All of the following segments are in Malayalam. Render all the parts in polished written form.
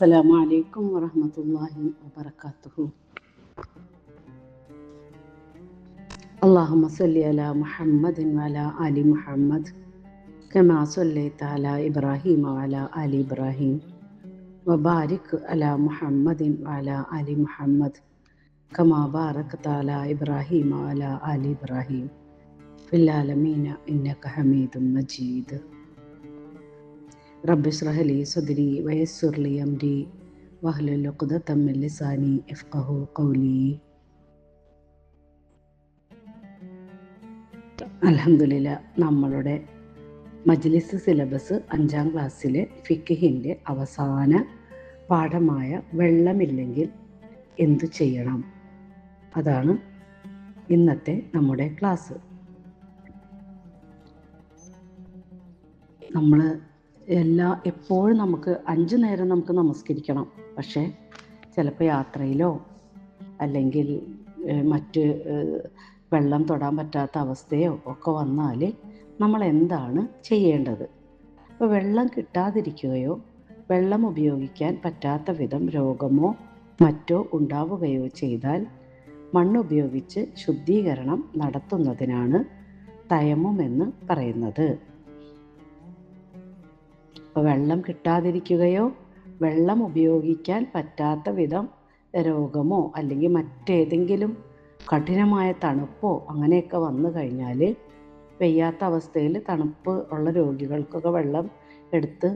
അസ്സലാമു അലൈക്കും വറഹ്മത്തുള്ളാഹി വബറകാതുഹു. അല്ലാഹുമ്മ സ്വല്ലി അലാ മുഹമ്മദിൻ വഅലാ ആലി മുഹമ്മദ് കമാ സ്വല്ലൈത അലാ ഇബ്രാഹീമ വഅലാ ആലി ഇബ്രാഹീം വബാരിക് അലാ മുഹമ്മദിൻ വഅലാ ആലി മുഹമ്മദ് കമാ ബാറക്ത അലാ ഇബ്രാഹീമ വഅലാ ആലി ഇബ്രാഹീം ഫിൽ ആലമീന ഇന്നക ഹമീദും മജീദ്. റബ്ബി ഇശ്റഹ് ലി സദ്രി വയസ്സിർ ലി അംരി വഹ്ലുൽ ഉഖ്ദതം മിൻ ലിസാനി യഫ്ഖഹു ഖൗലി. അൽഹംദുലില്ലാഹ്, നമ്മളുടെ മജ്ലിസ് സിലബസ് 5ാം ക്ലാസ്സിലെ ഫിഖ്ഹിൻ്റെ അവസാന പാഠമായ വെള്ളമില്ലെങ്കിൽ എന്തു ചെയ്യണം, അതാണ് ഇന്നത്തെ നമ്മുടെ ക്ലാസ്. നമ്മൾ എപ്പോഴും നമുക്ക് 5 നേരം നമുക്ക് നമസ്കരിക്കണം. പക്ഷേ ചിലപ്പോൾ യാത്രയിലോ അല്ലെങ്കിൽ മറ്റ് വെള്ളം തൊടാൻ പറ്റാത്ത അവസ്ഥയോ ഒക്കെ വന്നാൽ നമ്മൾ എന്താണ് ചെയ്യേണ്ടത്? അപ്പോൾ വെള്ളം കിട്ടാതിരിക്കുകയോ വെള്ളം ഉപയോഗിക്കാൻ പറ്റാത്ത വിധം രോഗമോ മറ്റോ ഉണ്ടാവുകയോ ചെയ്താൽ മണ്ണുപയോഗിച്ച് ശുദ്ധീകരണം നടത്തുന്നതിനാണ് തയമ്മും എന്ന് പറയുന്നത്. അപ്പോൾ വെള്ളം കിട്ടാതിരിക്കുകയോ വെള്ളം ഉപയോഗിക്കാൻ പറ്റാത്ത വിധം രോഗമോ അല്ലെങ്കിൽ മറ്റേതെങ്കിലും കഠിനമായ തണുപ്പോ അങ്ങനെയൊക്കെ വന്നു കഴിഞ്ഞാൽ, വയ്യാത്ത അവസ്ഥയിൽ തണുപ്പ് ഉള്ള രോഗികൾക്കൊക്കെ വെള്ളം എടുത്ത്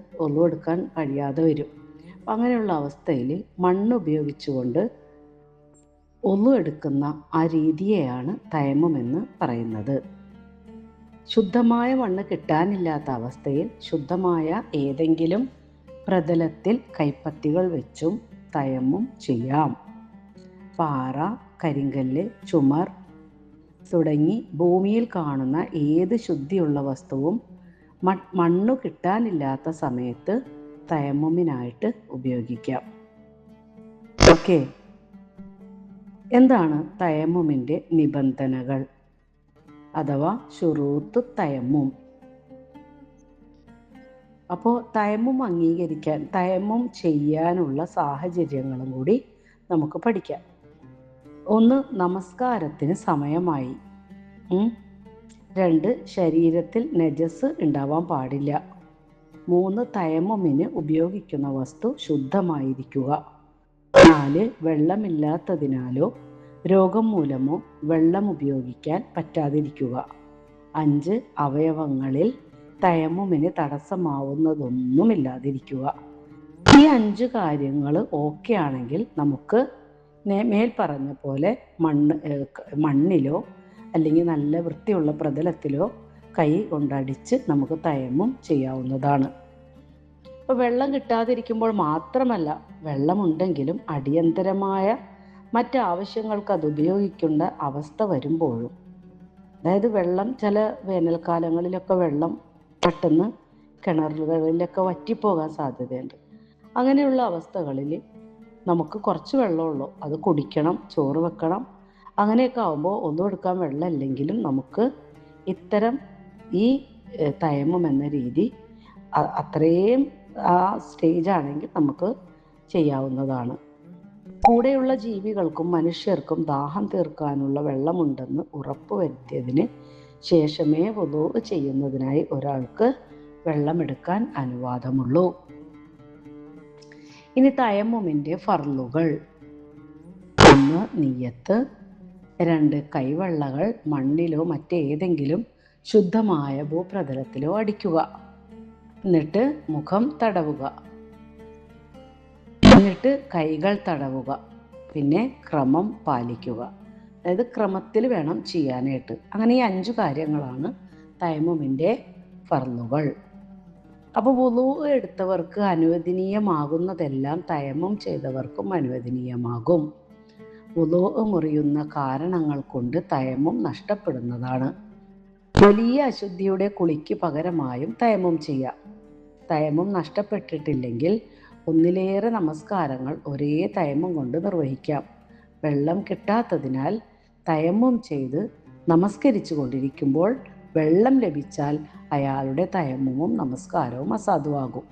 എടുക്കാൻ കഴിയാതെ വരും. അപ്പം അങ്ങനെയുള്ള അവസ്ഥയിൽ മണ്ണ് ഉപയോഗിച്ചുകൊണ്ട് എടുക്കുന്ന ആ രീതിയെയാണ് തയമ്മും എന്ന് പറയുന്നത്. ശുദ്ധമായ മണ്ണ് കിട്ടാനില്ലാത്ത അവസ്ഥയിൽ ശുദ്ധമായ ഏതെങ്കിലും പ്രതലത്തിൽ കൈപ്പത്തികൾ വെച്ചും തയമ്മും ചെയ്യാം. പാറ, കരിങ്കല്ല്, ചുമർ തുടങ്ങി ഭൂമിയിൽ കാണുന്ന ഏത് ശുദ്ധിയുള്ള വസ്തുവും മണ്ണു കിട്ടാനില്ലാത്ത സമയത്ത് തയമ്മുമിനായിട്ട് ഉപയോഗിക്കാം. ഓക്കെ, എന്താണ് തയമ്മുമിൻ്റെ നിബന്ധനകൾ അഥവാ ശുറൂത്ത് തയമ്മും? അപ്പോൾ തയമ്മും അംഗീകരിക്കാൻ, തയമ്മും ചെയ്യാനുള്ള സാഹചര്യങ്ങളും കൂടി നമുക്ക് പഠിക്കാം. 1. നമസ്കാരത്തിന് സമയമായി. 2. ശരീരത്തിൽ നജസ് ഉണ്ടാവാൻ പാടില്ല. 3. തയമ്മുമിന് ഉപയോഗിക്കുന്ന വസ്തു ശുദ്ധമായിരിക്കുക. 4. വെള്ളമില്ലാത്തതിനാലോ രോഗം മൂലമോ വെള്ളം ഉപയോഗിക്കാൻ പറ്റാതിരിക്കുക. 5. അവയവങ്ങളിൽ തയമ്മുമിന് തടസ്സമാവുന്നതൊന്നുമില്ലാതിരിക്കുക. ഈ 5 കാര്യങ്ങൾ ഓക്കെ ആണെങ്കിൽ നമുക്ക് മേൽ പറഞ്ഞ പോലെ മണ്ണിലോ അല്ലെങ്കിൽ നല്ല വൃത്തിയുള്ള പ്രതലത്തിലോ കൈ കൊണ്ടടിച്ച് നമുക്ക് തയമ്മും ചെയ്യാവുന്നതാണ്. അപ്പോൾ വെള്ളം കിട്ടാതിരിക്കുമ്പോൾ മാത്രമല്ല, വെള്ളമുണ്ടെങ്കിലും അടിയന്തരമായ മറ്റാവശ്യങ്ങൾക്ക് അത് ഉപയോഗിക്കേണ്ട അവസ്ഥ വരുമ്പോഴും, അതായത് വെള്ളം ചില വേനൽക്കാലങ്ങളിലൊക്കെ വെള്ളം പെട്ടെന്ന് കിണറുകളിലൊക്കെ വറ്റിപ്പോകാൻ സാധ്യതയുണ്ട്. അങ്ങനെയുള്ള അവസ്ഥകളിൽ നമുക്ക് കുറച്ച് വെള്ളമുള്ളൂ, അത് കുടിക്കണം, ചോറ് വെക്കണം, അങ്ങനെയൊക്കെ ആകുമ്പോൾ എടുക്കാൻ വെള്ളമില്ലെങ്കിലും നമുക്ക് ഇത്തരം ഈ തയമ്മും എന്ന രീതി അത്രയും ആ സ്റ്റേജാണെങ്കിൽ നമുക്ക് ചെയ്യാവുന്നതാണ്. കൂടെയുള്ള ജീവികൾക്കും മനുഷ്യർക്കും ദാഹം തീർക്കാനുള്ള വെള്ളമുണ്ടെന്ന് ഉറപ്പുവരുത്തിയതിന് ശേഷമേ വുളൂ ചെയ്യുന്നതിനായി ഒരാൾക്ക് വെള്ളമെടുക്കാൻ അനുവാദമുള്ളൂ. ഇനി തയമ്മുമിൻ്റെ ഫർളുകൾ: 1. നിയ്യത്ത്. 2. കൈവെള്ളകൾ മണ്ണിലോ മറ്റേതെങ്കിലും ശുദ്ധമായ ഭൂപ്രതലത്തിലോ അടിക്കുക. എന്നിട്ട് മുഖം തടവുക. എന്നിട്ട് കൈകൾ തടവുക. പിന്നെ ക്രമം പാലിക്കുക. അതായത് ക്രമത്തിൽ വേണം ചെയ്യാനായിട്ട്. അങ്ങനെ ഈ 5 കാര്യങ്ങളാണ് തയമ്മുമിൻ്റെ ഫർളുകൾ. അപ്പോൾ വുളൂ എടുത്തവർക്ക് അനുവദനീയമാകുന്നതെല്ലാം തയമ്മും ചെയ്തവർക്കും അനുവദനീയമാകും. വുളൂ മുറിയുന്ന കാരണങ്ങൾ കൊണ്ട് തയമ്മും നഷ്ടപ്പെടുന്നതാണ്. വലിയ അശുദ്ധിയുടെ കുളിക്ക് പകരമായും തയമ്മും ചെയ്യാം. തയമ്മം നഷ്ടപ്പെട്ടിട്ടില്ലെങ്കിൽ ഒന്നിലേറെ നമസ്കാരങ്ങൾ ഒരേ തയമ്മം കൊണ്ട് നിർവഹിക്കാം. വെള്ളം കിട്ടാത്തതിനാൽ തയമ്മം ചെയ്ത് നമസ്കരിച്ചു കൊണ്ടിരിക്കുമ്പോൾ വെള്ളം ലഭിച്ചാൽ അയാളുടെ തയമ്മവും നമസ്കാരവും അസാധുവാകും.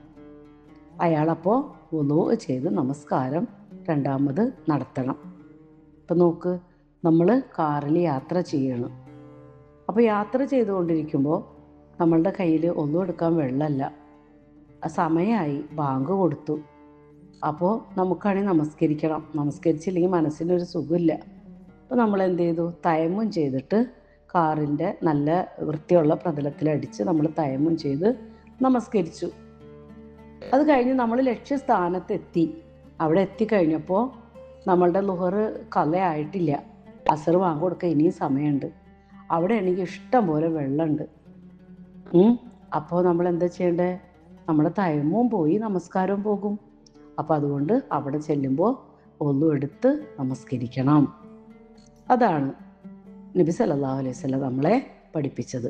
അയാളപ്പോൾ വുളൂ ചെയ്ത് നമസ്കാരം രണ്ടാമത് നടത്തണം. ഇപ്പം നോക്ക്, നമ്മൾ കാറിൽ യാത്ര ചെയ്യണം. അപ്പോൾ യാത്ര ചെയ്തുകൊണ്ടിരിക്കുമ്പോൾ നമ്മളുടെ കയ്യിൽ ഒന്നും എടുക്കാൻ വെള്ളമല്ല. ആ സമയമായി, ബാങ്ക് കൊടുത്തു. അപ്പോൾ നമുക്കാണെങ്കിൽ നമസ്കരിക്കണം. നമസ്കരിച്ചില്ലെങ്കിൽ മനസ്സിനൊരു സുഖമില്ല. അപ്പോൾ നമ്മൾ എന്ത് ചെയ്തു? തയമ്മം ചെയ്തിട്ട് കാറിൻ്റെ നല്ല വൃത്തിയുള്ള പ്രതലത്തിലടിച്ച് നമ്മൾ തയമ്മം ചെയ്ത് നമസ്കരിച്ചു. അത് കഴിഞ്ഞ് നമ്മൾ ലക്ഷ്യസ്ഥാനത്തെത്തി. അവിടെ എത്തിക്കഴിഞ്ഞപ്പോൾ നമ്മളുടെ ലുഹർ കലയായിട്ടില്ല. അസർ ബാങ്ക് കൊടുക്കാൻ ഇനിയും സമയമുണ്ട്. അവിടെ ആണെങ്കിൽ ഇഷ്ടം പോലെ വെള്ളമുണ്ട്. അപ്പോൾ നമ്മൾ എന്താ ചെയ്യേണ്ടത്? നമ്മുടെ തയമ്മവും പോയി നമസ്കാരവും പോകും. അപ്പോൾ അതുകൊണ്ട് അവിടെ ചെല്ലുമ്പോൾ ഒന്നു എടുത്ത് നമസ്കരിക്കണം. അതാണ് നബി സല്ലല്ലാഹു അലൈഹി വസല്ലം നമ്മളെ പഠിപ്പിച്ചത്.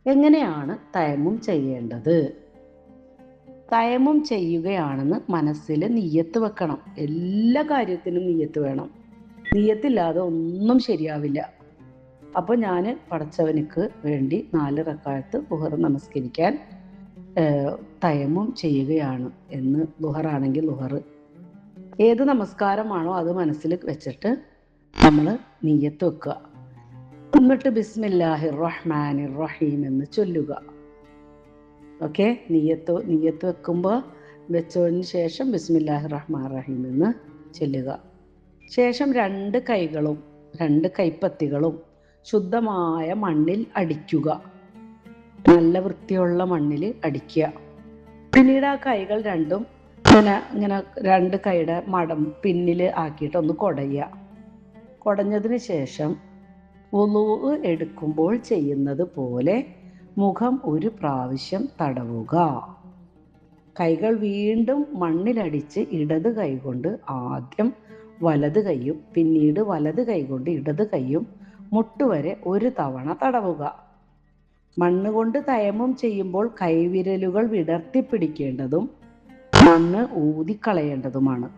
എങ്ങനെയാണ് തയമ്മം ചെയ്യേണ്ടത്? തയമ്മം ചെയ്യുകയാണെന്ന് മനസ്സിൽ നിയ്യത്ത് വെക്കണം. എല്ലാ കാര്യത്തിനും നിയ്യത്ത് വേണം. നിയ്യത്തില്ലാതെ ഒന്നും ശരിയാവില്ല. അപ്പോൾ ഞാൻ പടച്ചവനിക്ക് വേണ്ടി 4 റക്അത്ത് ളുഹർ നമസ്കരിക്കാൻ തയമ്മം ചെയ്യുകയാണ് എന്ന്. ളുഹറാണെങ്കിൽ ളുഹർ, ഏത് നമസ്കാരമാണോ അത് മനസ്സിൽ വെച്ചിട്ട് നമ്മൾ നിയ്യത്ത് വെക്കുക. എന്നിട്ട് ബിസ്മില്ലാഹിർ റഹ്മാനിർ റഹീം എന്ന് ചൊല്ലുക. ഓക്കെ, നിയ്യത്ത് വെക്കുമ്പോൾ വെച്ചതിന് ശേഷം ബിസ്മില്ലാഹിർ റഹ്മാൻ റഹീം എന്ന് ചൊല്ലുക. ശേഷം 2 കൈകളും 2 കൈപ്പത്തികളും ശുദ്ധമായ മണ്ണിൽ അടിക്കുക. നല്ല വൃത്തിയുള്ള മണ്ണിൽ അടിക്കുക. പിന്നീട് ആ കൈകൾ രണ്ടും ഇങ്ങനെ 2 കൈയുടെ മടം പിന്നിൽ ആക്കിയിട്ട് ഒന്ന് കുടയുക. കുടഞ്ഞതിന് ശേഷം വുളൂ എടുക്കുമ്പോൾ ചെയ്യുന്നത് പോലെ മുഖം 1 പ്രാവശ്യം തടവുക. കൈകൾ വീണ്ടും മണ്ണിലടിച്ച് ഇടത് കൈകൊണ്ട് ആദ്യം വലത് കൈയും പിന്നീട് വലത് കൈകൊണ്ട് ഇടത് കൈയും മുട്ടുവരെ 1 തവണ തടവുക. മണ്ണ് കൊണ്ട് തയമ്മം ചെയ്യുമ്പോൾ കൈവിരലുകൾ വിടർത്തിപ്പിടിക്കേണ്ടതും മണ്ണ് ഊതിക്കളയേണ്ടതുമാണ്.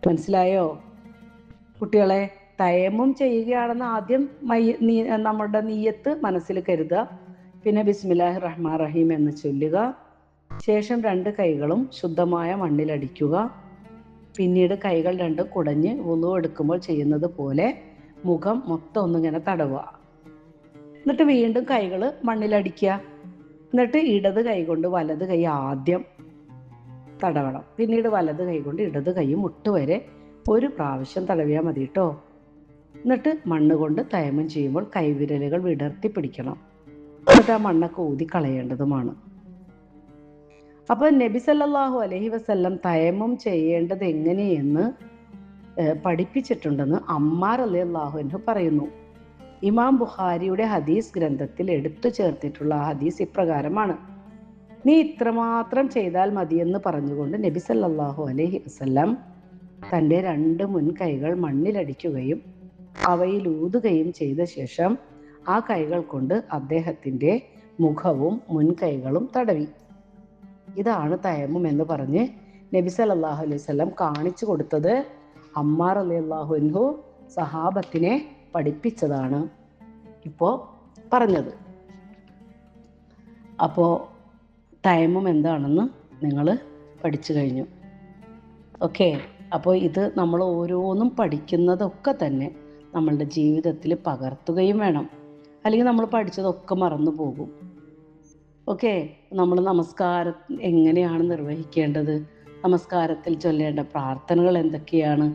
മനസ്സിലായോ കുട്ടികളെ? തയമ്മം ചെയ്യുകയാണെന്ന് ആദ്യം നമ്മുടെ നിയ്യത്ത് മനസ്സിൽ കരുതുക. പിന്നെ ബിസ്മില്ലാഹിർ റഹ്മാൻ റഹീം എന്ന് ചൊല്ലുക. ശേഷം 2 കൈകളും ശുദ്ധമായ മണ്ണിലടിക്കുക. പിന്നീട് കൈകൾ രണ്ടും കുടഞ്ഞ് വുളൂ എടുക്കുമ്പോൾ ചെയ്യുന്നത് പോലെ മുഖം മൊത്തം ഒന്നിങ്ങനെ തടവുക. എന്നിട്ട് വീണ്ടും കൈകൾ മണ്ണിലടിക്കുക. എന്നിട്ട് ഇടത് കൈ കൊണ്ട് വലത് കൈ ആദ്യം തടവണം. പിന്നീട് വലത് കൈ കൊണ്ട് ഇടത് കൈ മുട്ടുവരെ 1 പ്രാവശ്യം തടവിയാൽ മതി കേട്ടോ. എന്നിട്ട് മണ്ണ് കൊണ്ട് തയമ്മം ചെയ്യുമ്പോൾ കൈവിരലുകൾ വിടർത്തി പിടിക്കണം. എന്നിട്ട് ആ മണ്ണൊക്കെ ഊതിക്കളയേണ്ടതുമാണ്. അപ്പോൾ നബി സല്ലല്ലാഹു അലൈഹി വസല്ലം തയമ്മം ചെയ്യേണ്ടത് എങ്ങനെയെന്ന് പഠിപ്പിച്ചിട്ടുണ്ടെന്ന് അമ്മാർ റളിയല്ലാഹു അൻഹു പറയുന്നു. ഇമാം ബുഖാരിയുടെ ഹദീസ് ഗ്രന്ഥത്തിൽ എടുത്തു ചേർത്തിട്ടുള്ള ഹദീസ് ഇപ്രകാരമാണ്: നീ ഇത്രമാത്രം ചെയ്താൽ മതിയെന്ന് പറഞ്ഞുകൊണ്ട് നബി സല്ലല്ലാഹു അലൈഹി വസല്ലം തൻ്റെ 2 മുൻകൈകൾ മണ്ണിലടിക്കുകയും അവയിൽ ഊതുകയും ചെയ്ത ശേഷം ആ കൈകൾ കൊണ്ട് അദ്ദേഹത്തിൻ്റെ മുഖവും മുൻകൈകളും തടവി. ഇതാണ് തയമ്മം എന്ന് പറഞ്ഞ് നബി സല്ലല്ലാഹു അലൈഹി വസല്ലം കാണിച്ചു കൊടുത്തത്. അമ്മാർ റളിയല്ലാഹു അൻഹു സഹാബത്തിനെ പഠിപ്പിച്ചതാണ് ഇപ്പോൾ പറഞ്ഞത്. അപ്പോൾ തയമ്മം എന്താണെന്ന് നിങ്ങൾ പഠിച്ചു കഴിഞ്ഞു. ഓക്കെ, അപ്പോൾ ഇത് നമ്മൾ ഓരോന്നും പഠിക്കുന്നതൊക്കെ തന്നെ നമ്മളുടെ ജീവിതത്തിൽ പകർത്തുകയും വേണം. അല്ലെങ്കിൽ നമ്മൾ പഠിച്ചതൊക്കെ മറന്നു പോകും. ഓക്കെ, നമ്മൾ നമസ്കാരം എങ്ങനെയാണ് നിർവഹിക്കേണ്ടത്, നമസ്കാരത്തിൽ ചൊല്ലേണ്ട പ്രാർത്ഥനകൾ എന്തൊക്കെയാണ്,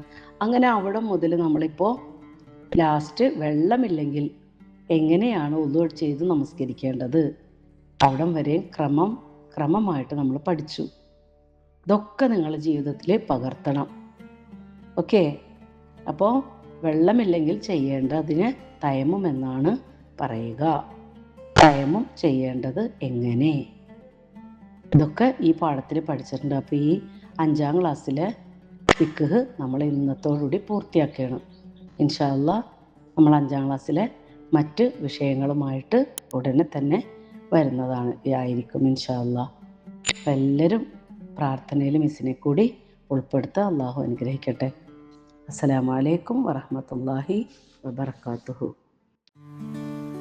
അങ്ങനെ അവിടെ മുതൽ നമ്മളിപ്പോൾ ലാസ്റ്റ് വെള്ളമില്ലെങ്കിൽ എങ്ങനെയാണ് വുളൂ ചെയ്ത് നമസ്കരിക്കേണ്ടത് അവിടം വരെ ക്രമമായിട്ട് നമ്മൾ പഠിച്ചു. ഇതൊക്കെ നിങ്ങളുടെ ജീവിതത്തിൽ പകർത്തണം. ഓക്കെ, അപ്പോൾ വെള്ളമില്ലെങ്കിൽ ചെയ്യേണ്ടതിന് തയമ്മം എന്നാണ് പറയുക. തയമ്മം ചെയ്യേണ്ടത് എങ്ങനെ, ഇതൊക്കെ ഈ പാഠത്തിൽ പഠിച്ചിട്ടുണ്ട്. അപ്പോൾ ഈ 5ാം ക്ലാസ്സിലെ ഫിഖ് നമ്മൾ ഇന്നത്തോടുകൂടി പൂർത്തിയാക്കുകയാണ്. ഇൻഷാ അല്ലാഹ് നമ്മൾ 5ാം ക്ലാസ്സിലെ മറ്റ് വിഷയങ്ങളുമായിട്ട് ഉടനെ തന്നെ വരുന്നതാണ് ആയിരിക്കും ഇൻഷാ അല്ലാഹ്. അപ്പം എല്ലാവരും പ്രാർത്ഥനയിൽ മിസ്സിനെ കൂടി ഉൾപ്പെടുത്തുക. അള്ളാഹു അനുഗ്രഹിക്കട്ടെ. അസ്സലാമു അലൈക്കും വറഹ്മത്തുള്ളാഹി വബറകാതുഹു.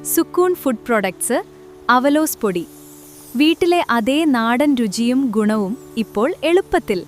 സുക്കൂൺ ഫുഡ് പ്രൊഡക്ട്സ് അവലോസ് പൊടി. വീട്ടിലെ അതേ നാടൻ രുചിയും ഗുണവും ഇപ്പോൾ എളുപ്പത്തിൽ.